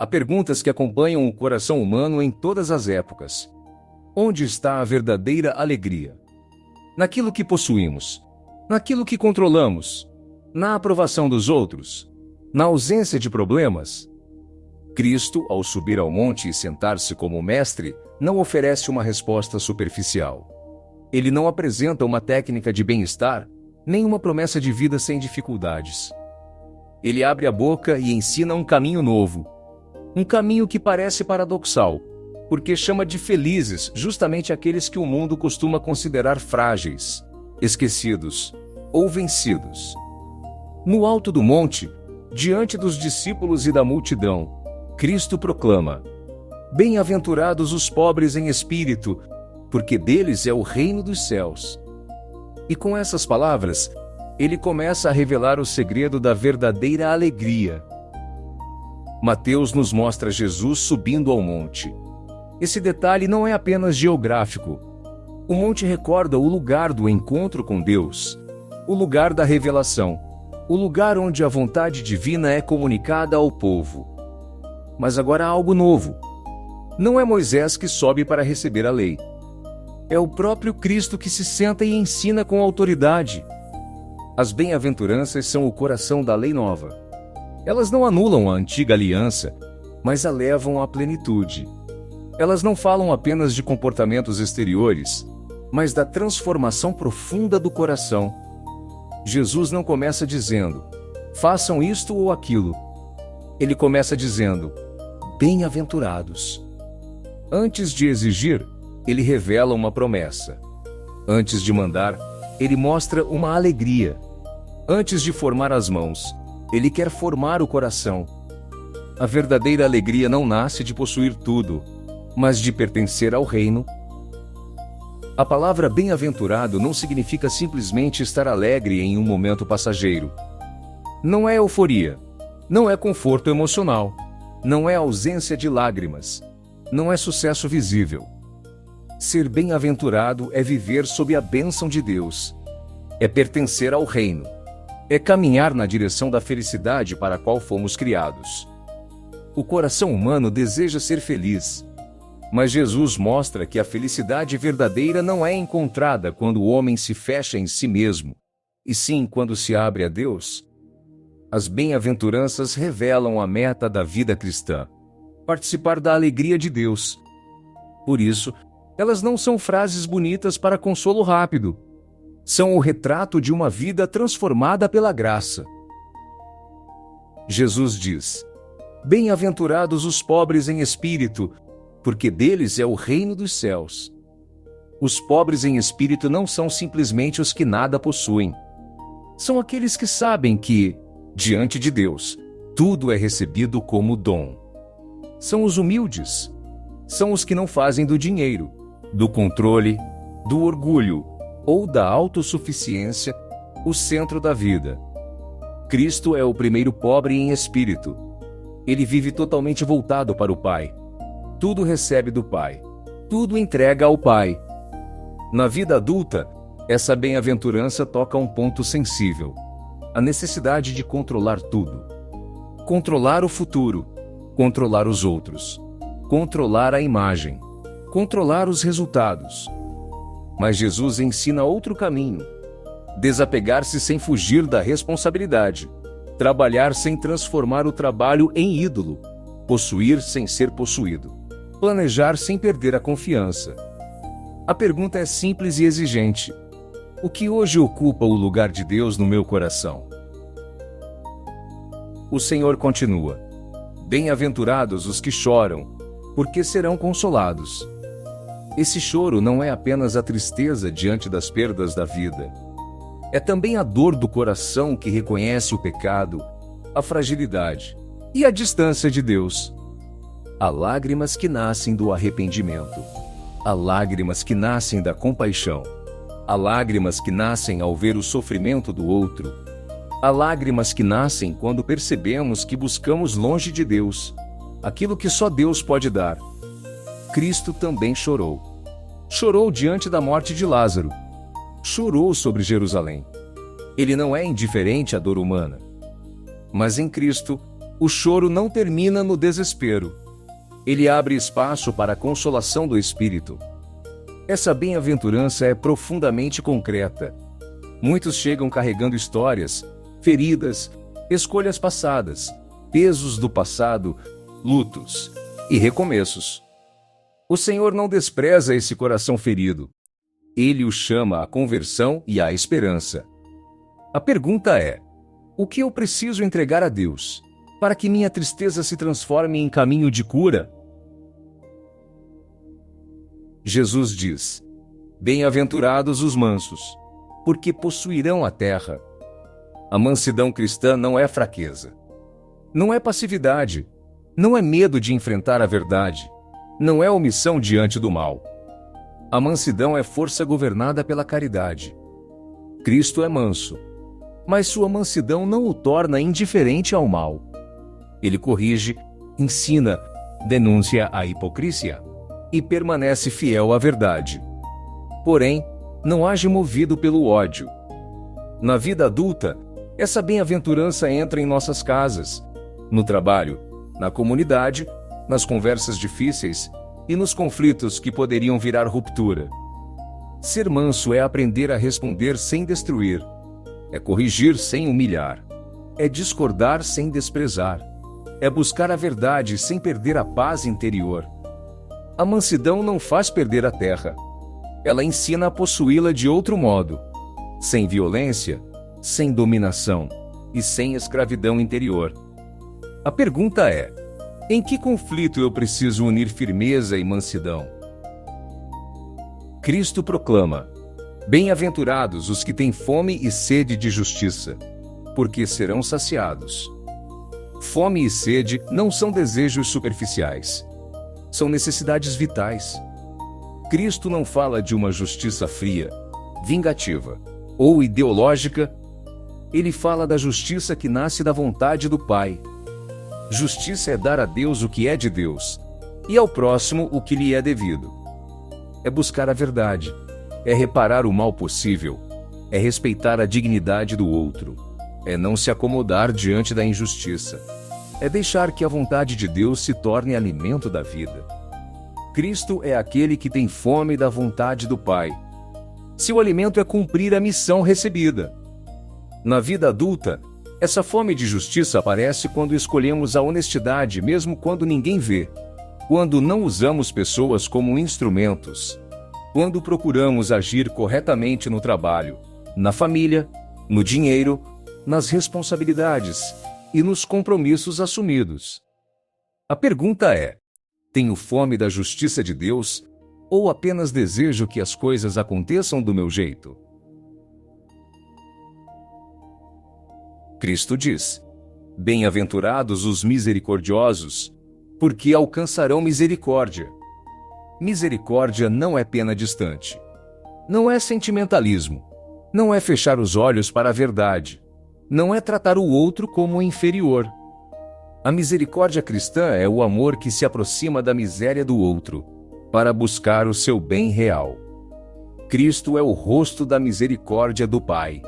Há perguntas que acompanham o coração humano em todas as épocas. Onde está a verdadeira alegria? Naquilo que possuímos? Naquilo que controlamos? Na aprovação dos outros? Na ausência de problemas? Cristo, ao subir ao monte e sentar-se como mestre, não oferece uma resposta superficial. Ele não apresenta uma técnica de bem-estar, nem uma promessa de vida sem dificuldades. Ele abre a boca e ensina um caminho novo. Um caminho que parece paradoxal, porque chama de felizes justamente aqueles que o mundo costuma considerar frágeis, esquecidos ou vencidos. No alto do monte, diante dos discípulos e da multidão, Cristo proclama: Bem-aventurados os pobres em espírito, porque deles é o reino dos céus. E com essas palavras, ele começa a revelar o segredo da verdadeira alegria. Mateus nos mostra Jesus subindo ao monte. Esse detalhe não é apenas geográfico. O monte recorda o lugar do encontro com Deus, o lugar da revelação, o lugar onde a vontade divina é comunicada ao povo. Mas agora há algo novo. Não é Moisés que sobe para receber a lei. É o próprio Cristo que se senta e ensina com autoridade. As bem-aventuranças são o coração da lei nova. Elas não anulam a antiga aliança, mas a levam à plenitude. Elas não falam apenas de comportamentos exteriores, mas da transformação profunda do coração. Jesus não começa dizendo, façam isto ou aquilo. Ele começa dizendo, bem-aventurados. Antes de exigir, ele revela uma promessa. Antes de mandar, ele mostra uma alegria. Antes de formar as mãos, ele quer formar o coração. A verdadeira alegria não nasce de possuir tudo, mas de pertencer ao reino. A palavra bem-aventurado não significa simplesmente estar alegre em um momento passageiro. Não é euforia, não é conforto emocional, não é ausência de lágrimas, não é sucesso visível. Ser bem-aventurado é viver sob a bênção de Deus. É pertencer ao reino. É caminhar na direção da felicidade para a qual fomos criados. O coração humano deseja ser feliz. Mas Jesus mostra que a felicidade verdadeira não é encontrada quando o homem se fecha em si mesmo, e sim quando se abre a Deus. As bem-aventuranças revelam a meta da vida cristã: participar da alegria de Deus. Por isso, elas não são frases bonitas para consolo rápido. São o retrato de uma vida transformada pela graça. Jesus diz: Bem-aventurados os pobres em espírito, porque deles é o reino dos céus. Os pobres em espírito não são simplesmente os que nada possuem. São aqueles que sabem que, diante de Deus, tudo é recebido como dom. São os humildes. São os que não fazem do dinheiro, do controle, do orgulho ou da autossuficiência o centro da vida. Cristo é o primeiro pobre em espírito. Ele vive totalmente voltado para o Pai. Tudo recebe do Pai. Tudo entrega ao Pai. Na vida adulta, essa bem-aventurança toca um ponto sensível: a necessidade de controlar tudo. Controlar o futuro, controlar os outros, controlar a imagem, controlar os resultados. Mas Jesus ensina outro caminho: desapegar-se sem fugir da responsabilidade, trabalhar sem transformar o trabalho em ídolo, possuir sem ser possuído, planejar sem perder a confiança. A pergunta é simples e exigente: o que hoje ocupa o lugar de Deus no meu coração? O Senhor continua: Bem-aventurados os que choram, porque serão consolados. Esse choro não é apenas a tristeza diante das perdas da vida. É também a dor do coração que reconhece o pecado, a fragilidade e a distância de Deus. Há lágrimas que nascem do arrependimento. Há lágrimas que nascem da compaixão. Há lágrimas que nascem ao ver o sofrimento do outro. Há lágrimas que nascem quando percebemos que buscamos longe de Deus aquilo que só Deus pode dar. Cristo também chorou. Chorou diante da morte de Lázaro. Chorou sobre Jerusalém. Ele não é indiferente à dor humana. Mas em Cristo, O choro não termina no desespero. Ele abre espaço para a consolação do espírito. Essa bem-aventurança é profundamente concreta. Muitos chegam carregando histórias, feridas, escolhas passadas, pesos do passado, lutos e recomeços. O Senhor não despreza esse coração ferido. Ele o chama à conversão e à esperança. A pergunta é: o que eu preciso entregar a Deus para que minha tristeza se transforme em caminho de cura? Jesus diz: bem-aventurados os mansos, porque possuirão a terra. A mansidão cristã não é fraqueza. Não é passividade. Não é medo de enfrentar a verdade. Não é omissão diante do mal. A mansidão é força governada pela caridade. Cristo é manso, mas sua mansidão não o torna indiferente ao mal. Ele corrige, ensina, denuncia a hipocrisia e permanece fiel à verdade. Porém, não age movido pelo ódio. Na vida adulta, essa bem-aventurança entra em nossas casas, no trabalho, na comunidade, nas conversas difíceis e nos conflitos que poderiam virar ruptura. Ser manso é aprender a responder sem destruir, é corrigir sem humilhar, é discordar sem desprezar, é buscar a verdade sem perder a paz interior. A mansidão não faz perder a terra. Ela ensina a possuí-la de outro modo, sem violência, sem dominação e sem escravidão interior. A pergunta é: em que conflito eu preciso unir firmeza e mansidão? Cristo proclama: bem-aventurados os que têm fome e sede de justiça, porque serão saciados. Fome e sede não são desejos superficiais. São necessidades vitais. Cristo não fala de uma justiça fria, vingativa ou ideológica. Ele fala da justiça que nasce da vontade do Pai. Justiça é dar a Deus o que é de Deus e ao próximo o que lhe é devido. É buscar a verdade, é reparar o mal possível, é respeitar a dignidade do outro, é não se acomodar diante da injustiça, é deixar que a vontade de Deus se torne alimento da vida. Cristo é aquele que tem fome da vontade do Pai. Seu alimento é cumprir a missão recebida. Na vida adulta, essa fome de justiça aparece quando escolhemos a honestidade mesmo quando ninguém vê, quando não usamos pessoas como instrumentos, quando procuramos agir corretamente no trabalho, na família, no dinheiro, nas responsabilidades e nos compromissos assumidos. A pergunta é: tenho fome da justiça de Deus ou apenas desejo que as coisas aconteçam do meu jeito? Cristo diz: bem-aventurados os misericordiosos, porque alcançarão misericórdia. Misericórdia não é pena distante. Não é sentimentalismo. Não é fechar os olhos para a verdade. Não é tratar o outro como inferior. A misericórdia cristã é o amor que se aproxima da miséria do outro, para buscar o seu bem real. Cristo é o rosto da misericórdia do Pai.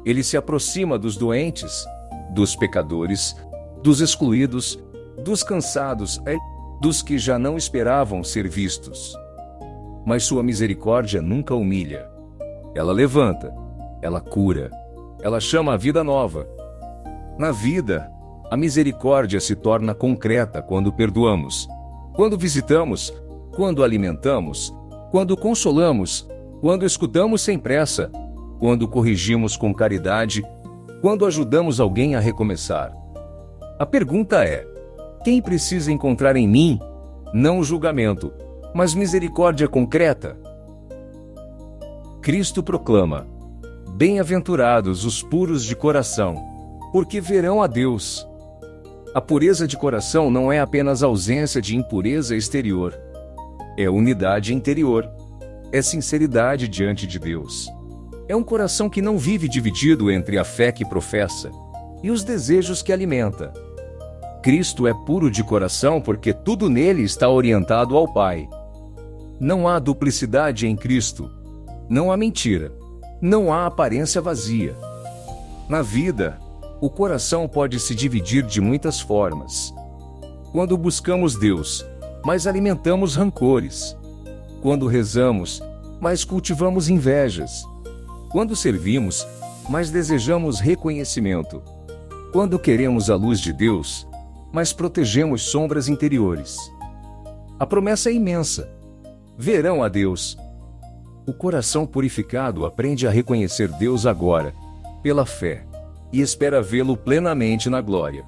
Ele se aproxima dos doentes, dos pecadores, dos excluídos, dos cansados, dos que já não esperavam ser vistos. Mas sua misericórdia nunca humilha. Ela levanta, ela cura, ela chama a vida nova. Na vida, a misericórdia se torna concreta quando perdoamos, quando visitamos, quando alimentamos, quando consolamos, quando escutamos sem pressa, quando corrigimos com caridade, quando ajudamos alguém a recomeçar. A pergunta é: quem precisa encontrar em mim, não julgamento, mas misericórdia concreta? Cristo proclama: bem-aventurados os puros de coração, porque verão a Deus. A pureza de coração não é apenas ausência de impureza exterior. É unidade interior. É sinceridade diante de Deus. É um coração que não vive dividido entre a fé que professa e os desejos que alimenta. Cristo é puro de coração porque tudo nele está orientado ao Pai. Não há duplicidade em Cristo. Não há mentira. Não há aparência vazia. Na vida, O coração pode se dividir de muitas formas. Quando buscamos Deus, mas alimentamos rancores. Quando rezamos, mas cultivamos invejas. Quando servimos, mas desejamos reconhecimento. Quando queremos a luz de Deus, mas protegemos sombras interiores. A promessa é imensa. Verão a Deus. O coração purificado aprende a reconhecer Deus agora, pela fé, e espera vê-lo plenamente na glória.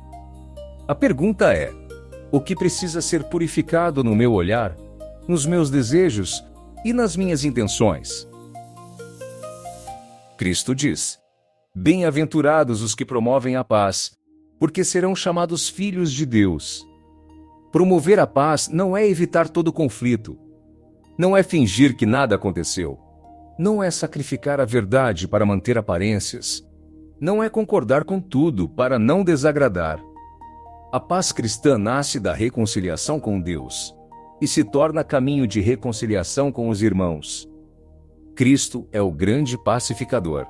A pergunta é: o que precisa ser purificado no meu olhar, nos meus desejos e nas minhas intenções? Cristo diz: bem-aventurados os que promovem a paz, porque serão chamados filhos de Deus. Promover a paz não é evitar todo conflito. Não é fingir que nada aconteceu. Não é sacrificar a verdade para manter aparências. Não é concordar com tudo para não desagradar. A paz cristã nasce da reconciliação com Deus e se torna caminho de reconciliação com os irmãos. Cristo é o grande pacificador.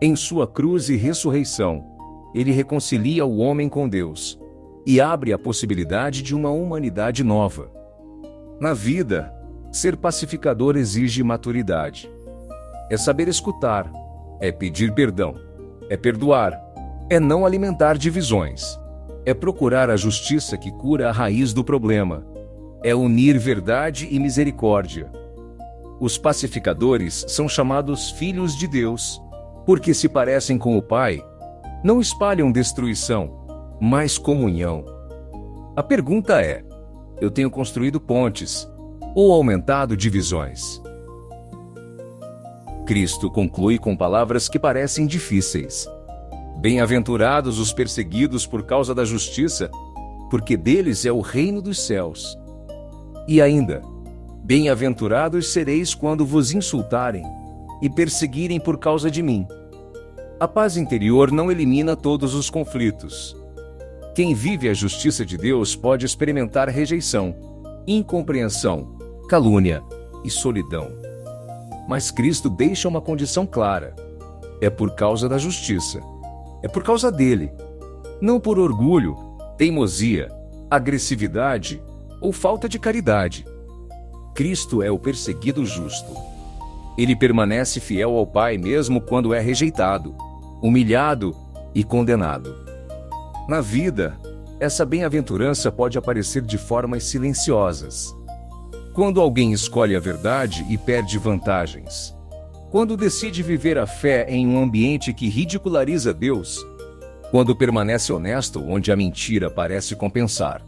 Em sua cruz e ressurreição, ele reconcilia o homem com Deus e abre a possibilidade de uma humanidade nova. Na vida, ser pacificador exige maturidade. É saber escutar, é pedir perdão, é perdoar, é não alimentar divisões, é procurar a justiça que cura a raiz do problema, é unir verdade e misericórdia. Os pacificadores são chamados filhos de Deus, porque se parecem com o Pai, não espalham destruição, mas comunhão. A pergunta é: eu tenho construído pontes ou aumentado divisões? Cristo conclui com palavras que parecem difíceis. Bem-aventurados os perseguidos por causa da justiça, porque deles é o reino dos céus. E ainda: bem-aventurados sereis quando vos insultarem e perseguirem por causa de mim. A paz interior não elimina todos os conflitos. Quem vive a justiça de Deus pode experimentar rejeição, incompreensão, calúnia e solidão. Mas Cristo deixa uma condição clara: é por causa da justiça. É por causa dele. Não por orgulho, teimosia, agressividade ou falta de caridade. Cristo é o perseguido justo. Ele permanece fiel ao Pai mesmo quando é rejeitado, humilhado e condenado. Na vida, essa bem-aventurança pode aparecer de formas silenciosas. Quando alguém escolhe a verdade e perde vantagens. Quando decide viver a fé em um ambiente que ridiculariza Deus. Quando permanece honesto onde a mentira parece compensar.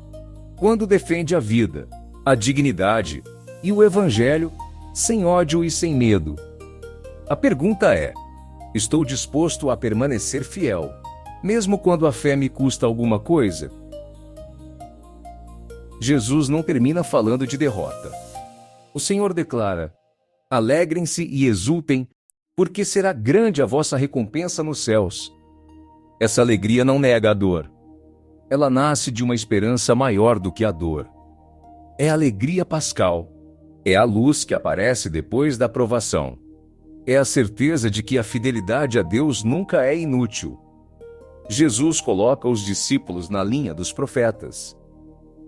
Quando defende a vida, a dignidade e o Evangelho, sem ódio e sem medo. A pergunta é: estou disposto a permanecer fiel, mesmo quando a fé me custa alguma coisa? Jesus não termina falando de derrota. O Senhor declara: alegrem-se e exultem, porque será grande a vossa recompensa nos céus. Essa alegria não nega a dor. Ela nasce de uma esperança maior do que a dor. É a alegria pascal. É a luz que aparece depois da provação. É a certeza de que a fidelidade a Deus nunca é inútil. Jesus coloca os discípulos na linha dos profetas.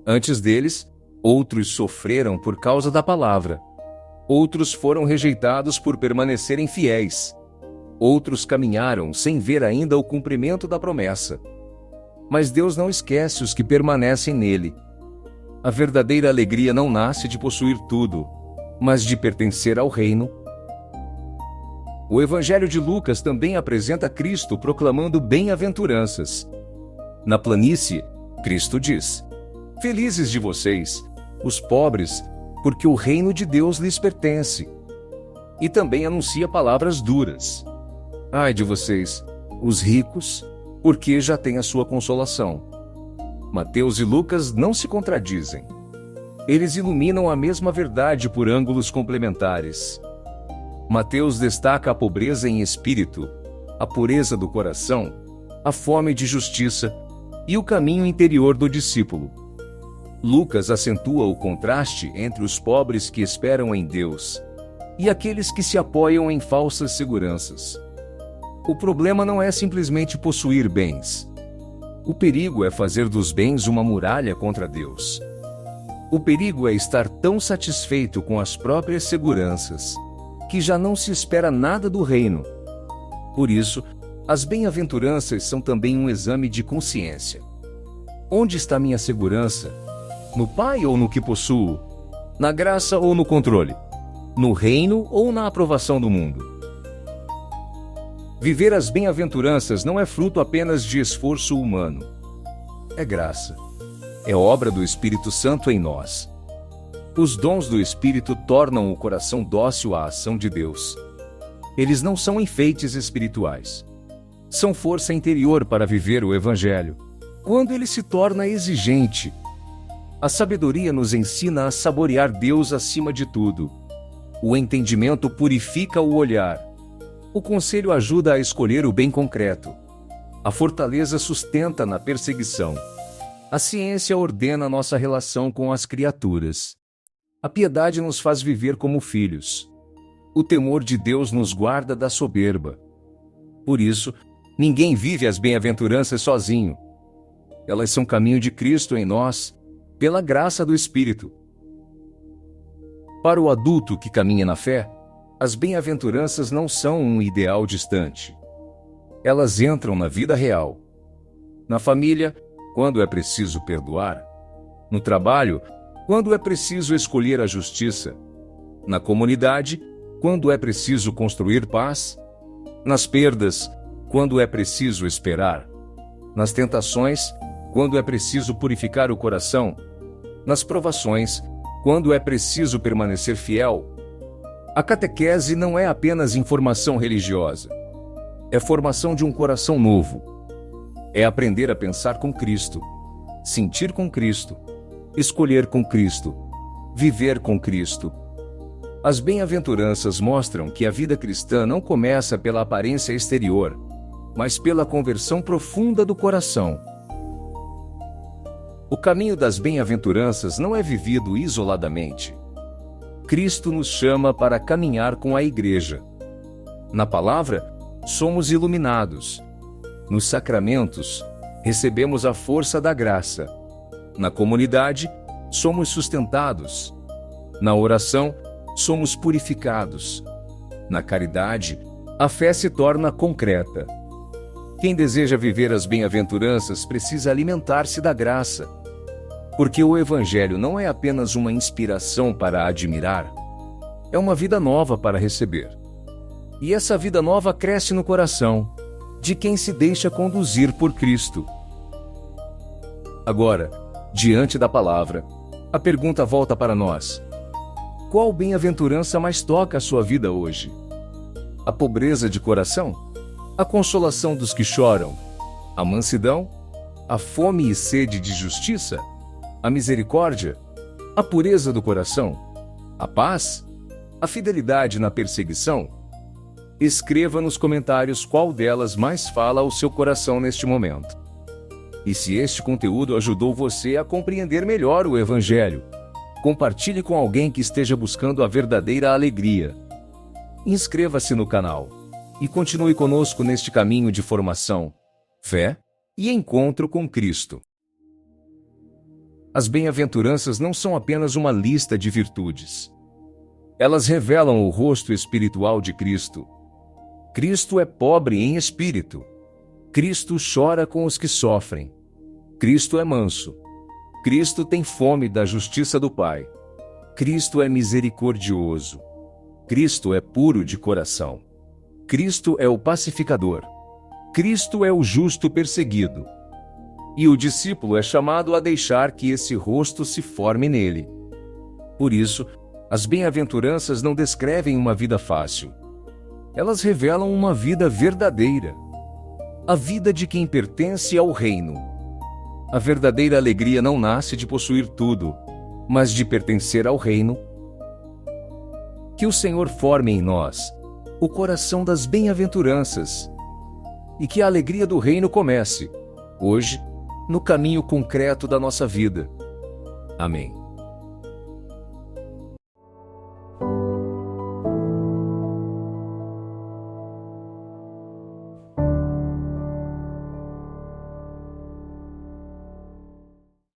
Antes deles, outros sofreram por causa da palavra. Outros foram rejeitados por permanecerem fiéis. Outros caminharam sem ver ainda o cumprimento da promessa. Mas Deus não esquece os que permanecem nele. A verdadeira alegria não nasce de possuir tudo, mas de pertencer ao reino. O Evangelho de Lucas também apresenta Cristo proclamando bem-aventuranças. Na planície, Cristo diz: felizes de vocês, os pobres, porque o reino de Deus lhes pertence. E também anuncia palavras duras: ai de vocês, os ricos, porque já têm a sua consolação. Mateus e Lucas não se contradizem. Eles iluminam a mesma verdade por ângulos complementares. Mateus destaca a pobreza em espírito, a pureza do coração, a fome de justiça e o caminho interior do discípulo. Lucas acentua o contraste entre os pobres que esperam em Deus e aqueles que se apoiam em falsas seguranças. O problema não é simplesmente possuir bens. O perigo é fazer dos bens uma muralha contra Deus. O perigo é estar tão satisfeito com as próprias seguranças, que já não se espera nada do reino. Por isso, as bem-aventuranças são também um exame de consciência. Onde está minha segurança? No Pai ou no que possuo? Na graça ou no controle? No reino ou na aprovação do mundo? Viver as bem-aventuranças não é fruto apenas de esforço humano. É graça. É obra do Espírito Santo em nós. Os dons do Espírito tornam o coração dócil à ação de Deus. Eles não são enfeites espirituais. São força interior para viver o Evangelho. Quando ele se torna exigente, a sabedoria nos ensina a saborear Deus acima de tudo. O entendimento purifica o olhar. O conselho ajuda a escolher o bem concreto. A fortaleza sustenta na perseguição. A ciência ordena nossa relação com as criaturas. A piedade nos faz viver como filhos. O temor de Deus nos guarda da soberba. Por isso, ninguém vive as bem-aventuranças sozinho. Elas são caminho de Cristo em nós, pela graça do Espírito. Para o adulto que caminha na fé, as bem-aventuranças não são um ideal distante. Elas entram na vida real. Na família, quando é preciso perdoar. No trabalho, quando é preciso escolher a justiça. Na comunidade, quando é preciso construir paz. Nas perdas, quando é preciso esperar. Nas tentações, quando é preciso purificar o coração. Nas provações, quando é preciso permanecer fiel. A catequese não é apenas informação religiosa. É formação de um coração novo. É aprender a pensar com Cristo, sentir com Cristo, escolher com Cristo, viver com Cristo. As bem-aventuranças mostram que a vida cristã não começa pela aparência exterior, mas pela conversão profunda do coração. O caminho das bem-aventuranças não é vivido isoladamente. Cristo nos chama para caminhar com a Igreja. Na palavra, somos iluminados. Nos sacramentos, recebemos a força da graça. Na comunidade, somos sustentados. Na oração, somos purificados. Na caridade, a fé se torna concreta. Quem deseja viver as bem-aventuranças precisa alimentar-se da graça. Porque o Evangelho não é apenas uma inspiração para admirar, é uma vida nova para receber. E essa vida nova cresce no coração de quem se deixa conduzir por Cristo. Agora, diante da palavra, a pergunta volta para nós. Qual bem-aventurança mais toca a sua vida hoje? A pobreza de coração? A consolação dos que choram? A mansidão? A fome e sede de justiça? A misericórdia? A pureza do coração? A paz? A fidelidade na perseguição? Escreva nos comentários qual delas mais fala ao seu coração neste momento. E se este conteúdo ajudou você a compreender melhor o Evangelho, compartilhe com alguém que esteja buscando a verdadeira alegria. Inscreva-se no canal e continue conosco neste caminho de formação, fé e encontro com Cristo. As bem-aventuranças não são apenas uma lista de virtudes. Elas revelam o rosto espiritual de Cristo. Cristo é pobre em espírito. Cristo chora com os que sofrem. Cristo é manso. Cristo tem fome da justiça do Pai. Cristo é misericordioso. Cristo é puro de coração. Cristo é o pacificador. Cristo é o justo perseguido. E o discípulo é chamado a deixar que esse rosto se forme nele. Por isso, as bem-aventuranças não descrevem uma vida fácil. Elas revelam uma vida verdadeira. A vida de quem pertence ao reino. A verdadeira alegria não nasce de possuir tudo, mas de pertencer ao reino. Que o Senhor forme em nós o coração das bem-aventuranças e que a alegria do reino comece, hoje, no caminho concreto da nossa vida. Amém.